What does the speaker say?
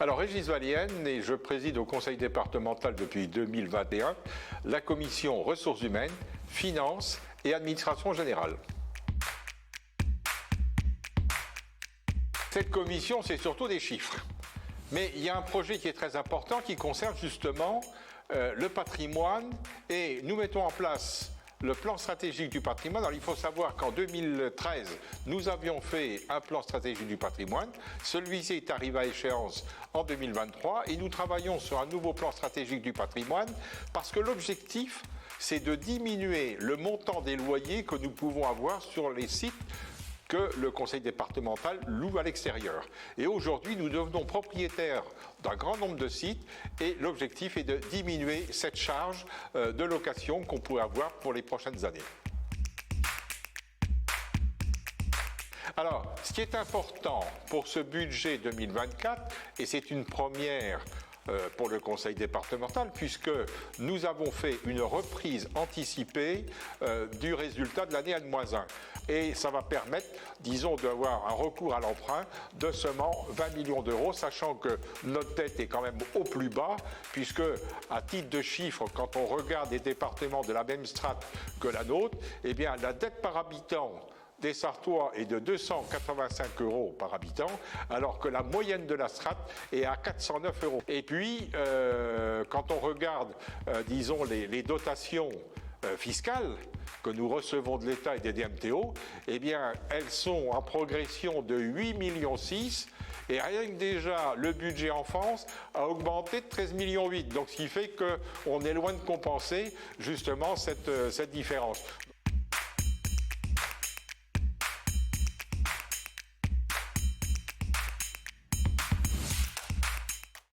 Alors, Régis Valienne, et je préside au conseil départemental depuis 2021 la commission ressources humaines, finances et administration générale. Cette commission, c'est surtout des chiffres. Mais il y a un projet qui est très important qui concerne justement le patrimoine, et nous mettons en place le plan stratégique du patrimoine. Alors il faut savoir qu'en 2013, nous avions fait un plan stratégique du patrimoine. Celui-ci est arrivé à échéance en 2023 et nous travaillons sur un nouveau plan stratégique du patrimoine parce que l'objectif, c'est de diminuer le montant des loyers que nous pouvons avoir sur les sites que le conseil départemental loue à l'extérieur. Et aujourd'hui, nous devenons propriétaires d'un grand nombre de sites et l'objectif est de diminuer cette charge de location qu'on pourrait avoir pour les prochaines années. Alors, ce qui est important pour ce budget 2024, et c'est une première pour le conseil départemental, puisque nous avons fait une reprise anticipée du résultat de l'année N-1. Et ça va permettre, disons, d'avoir un recours à l'emprunt de seulement 20 millions d'euros, sachant que notre dette est quand même au plus bas, puisque, à titre de chiffre, quand on regarde des départements de la même strate que la nôtre, eh bien, la dette par habitant des Sarthois est de 285 € par habitant, alors que la moyenne de la strate est à 409 €. Et puis, quand on regarde, disons, les dotations fiscales que nous recevons de l'État et des DMTO, eh bien, elles sont en progression de 8,6 millions, et rien que déjà, le budget enfance a augmenté de 13,8 millions. Donc, ce qui fait qu'on est loin de compenser justement cette différence.